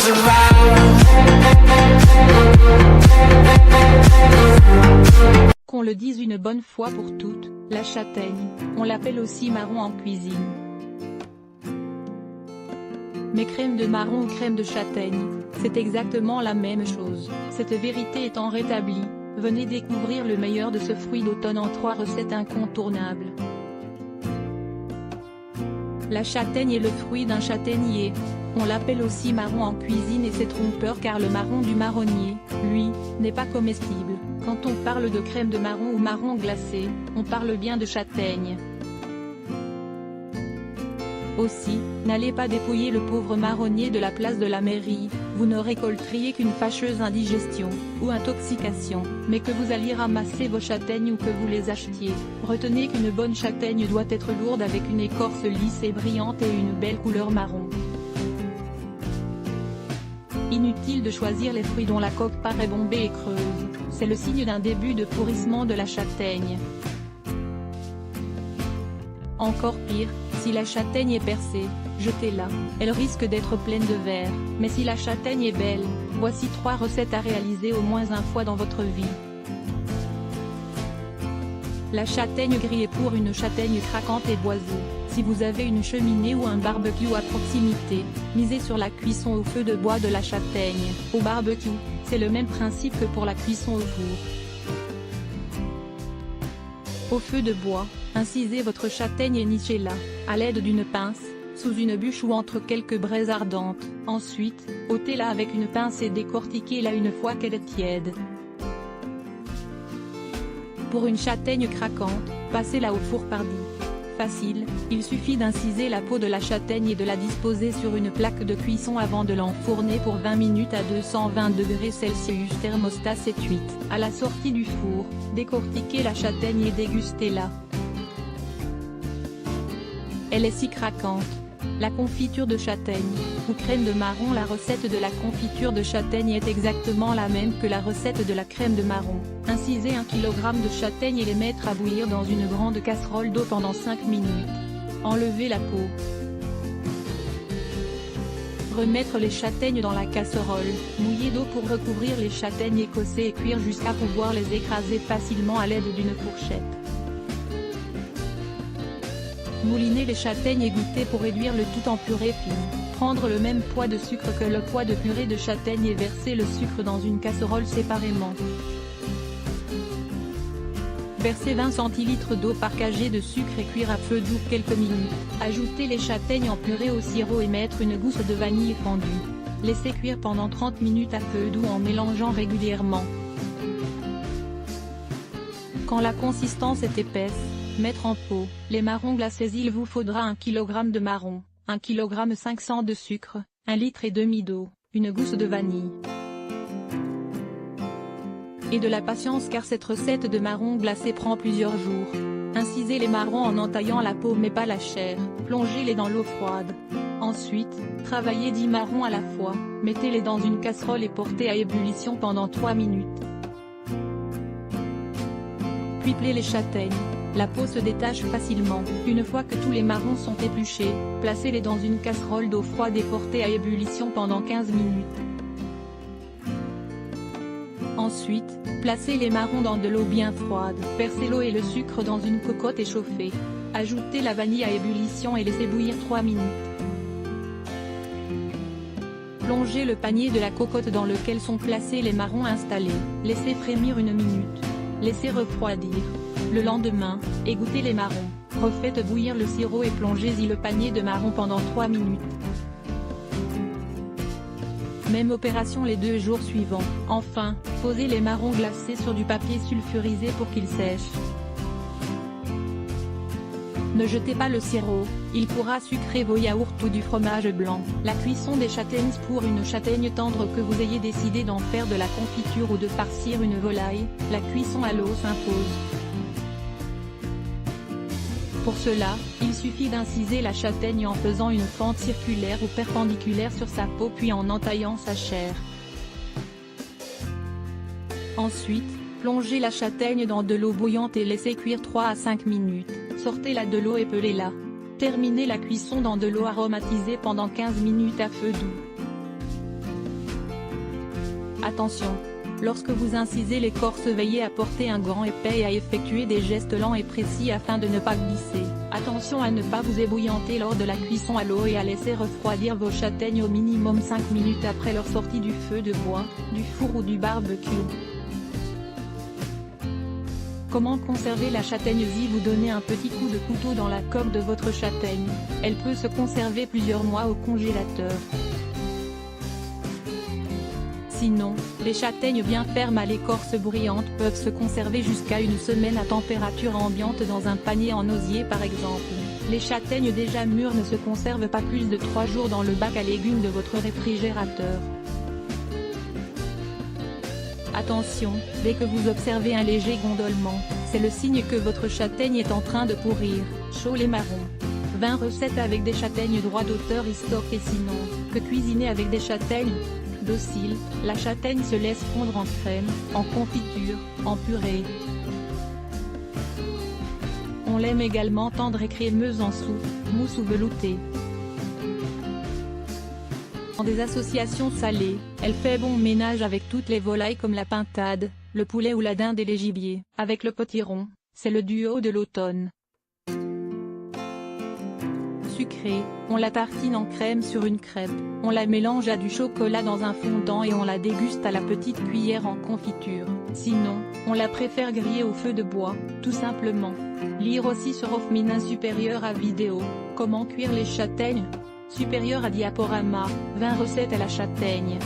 comes around. Qu'on le dise une bonne fois pour toutes, la châtaigne, on l'appelle aussi marron en cuisine. Mais crème de marron ou crème de châtaigne, c'est exactement la même chose. Cette vérité étant rétablie, venez découvrir le meilleur de ce fruit d'automne en 3 recettes incontournables. La châtaigne est le fruit d'un châtaignier. On l'appelle aussi marron en cuisine et c'est trompeur car le marron du marronnier, lui, n'est pas comestible. Quand on parle de crème de marron ou marron glacé, on parle bien de châtaigne. Aussi, n'allez pas dépouiller le pauvre marronnier de la place de la mairie, vous ne récolteriez qu'une fâcheuse indigestion, ou intoxication, mais que vous alliez ramasser vos châtaignes ou que vous les achetiez. Retenez qu'une bonne châtaigne doit être lourde avec une écorce lisse et brillante et une belle couleur marron. Inutile de choisir les fruits dont la coque paraît bombée et creuse, c'est le signe d'un début de pourrissement de la châtaigne. Encore pire, si la châtaigne est percée, jetez-la, elle risque d'être pleine de vers, mais si la châtaigne est belle, voici 3 recettes à réaliser au moins une fois dans votre vie. La châtaigne grillée pour une châtaigne craquante et boisée. Si vous avez une cheminée ou un barbecue à proximité, misez sur la cuisson au feu de bois de la châtaigne. Au barbecue, c'est le même principe que pour la cuisson au four. Au feu de bois, incisez votre châtaigne et nichez-la, à l'aide d'une pince, sous une bûche ou entre quelques braises ardentes. Ensuite, ôtez-la avec une pince et décortiquez-la une fois qu'elle est tiède. Pour une châtaigne craquante, passez-la au four pardi. Facile, il suffit d'inciser la peau de la châtaigne et de la disposer sur une plaque de cuisson avant de l'enfourner pour 20 minutes à 220 degrés Celsius thermostat 7-8. À la sortie du four, décortiquez la châtaigne et dégustez-la. Elle est si craquante. La confiture de châtaigne, ou crème de marron. La recette de la confiture de châtaigne est exactement la même que la recette de la crème de marron. Incisez 1 kg de châtaigne et les mettre à bouillir dans une grande casserole d'eau pendant 5 minutes. Enlevez la peau. Remettre les châtaignes dans la casserole, mouillée d'eau pour recouvrir les châtaignes écossées et cuire jusqu'à pouvoir les écraser facilement à l'aide d'une fourchette. Mouliner les châtaignes égouttées pour réduire le tout en purée fine. Prendre le même poids de sucre que le poids de purée de châtaigne et verser le sucre dans une casserole séparément. Verser 20 cl d'eau par kg de sucre et cuire à feu doux quelques minutes. Ajouter les châtaignes en purée au sirop et mettre une gousse de vanille fondue. Laisser cuire pendant 30 minutes à feu doux en mélangeant régulièrement. Quand la consistance est épaisse, mettre en pot les marrons glacés. Il vous faudra 1 kg de marrons, 1 kg 500 de sucre, 1 litre et demi d'eau, une gousse de vanille. Et de la patience car cette recette de marrons glacés prend plusieurs jours. Incisez les marrons en entaillant la peau mais pas la chair, plongez-les dans l'eau froide. Ensuite, travaillez 10 marrons à la fois, mettez-les dans une casserole et portez à ébullition pendant 3 minutes. Puis pelez les châtaignes. La peau se détache facilement. Une fois que tous les marrons sont épluchés, placez-les dans une casserole d'eau froide et portez à ébullition pendant 15 minutes. Ensuite, placez les marrons dans de l'eau bien froide. Versez l'eau et le sucre dans une cocotte échauffée. Ajoutez la vanille à ébullition et laissez bouillir 3 minutes. Plongez le panier de la cocotte dans lequel sont placés les marrons installés. Laissez frémir 1 minute. Laissez refroidir. Le lendemain, égouttez les marrons, refaites bouillir le sirop et plongez-y le panier de marrons pendant 3 minutes. Même opération les 2 jours suivants. Enfin, posez les marrons glacés sur du papier sulfurisé pour qu'ils sèchent. Ne jetez pas le sirop, il pourra sucrer vos yaourts ou du fromage blanc. La cuisson des châtaignes. Pour une châtaigne tendre que vous ayez décidé d'en faire de la confiture ou de farcir une volaille, la cuisson à l'eau s'impose. Pour cela, il suffit d'inciser la châtaigne en faisant une fente circulaire ou perpendiculaire sur sa peau puis en entaillant sa chair. Ensuite, plongez la châtaigne dans de l'eau bouillante et laissez cuire 3 à 5 minutes. Sortez-la de l'eau et pelez-la. Terminez la cuisson dans de l'eau aromatisée pendant 15 minutes à feu doux. Attention! Lorsque vous incisez l'écorce, veillez à porter un gant épais et à effectuer des gestes lents et précis afin de ne pas glisser. Attention à ne pas vous ébouillanter lors de la cuisson à l'eau et à laisser refroidir vos châtaignes au minimum 5 minutes après leur sortie du feu de bois, du four ou du barbecue. Comment conserver la châtaigne vive? Vous donnez un petit coup de couteau dans la coque de votre châtaigne. Elle peut se conserver plusieurs mois au congélateur. Sinon, les châtaignes bien fermes à l'écorce brillante peuvent se conserver jusqu'à une semaine à température ambiante dans un panier en osier par exemple. Les châtaignes déjà mûres ne se conservent pas plus de 3 jours dans le bac à légumes de votre réfrigérateur. Attention, dès que vous observez un léger gondolement, c'est le signe que votre châtaigne est en train de pourrir. Chaud les marrons. 20 recettes avec des châtaignes droit d'auteur Istock. Et sinon, que cuisiner avec des châtaignes dociles? La châtaigne se laisse fondre en crème, en confiture, en purée. On l'aime également tendre et crémeuse en soupe, mousse ou veloutée. Dans des associations salées, elle fait bon ménage avec toutes les volailles comme la pintade, le poulet ou la dinde et les gibiers. Avec le potiron, c'est le duo de l'automne. Sucrée, on la tartine en crème sur une crêpe, on la mélange à du chocolat dans un fondant et on la déguste à la petite cuillère en confiture. Sinon, on la préfère griller au feu de bois, tout simplement. Lire aussi sur Offminin supérieur à vidéo, comment cuire les châtaignes supérieur à diaporama, 20 recettes à la châtaigne.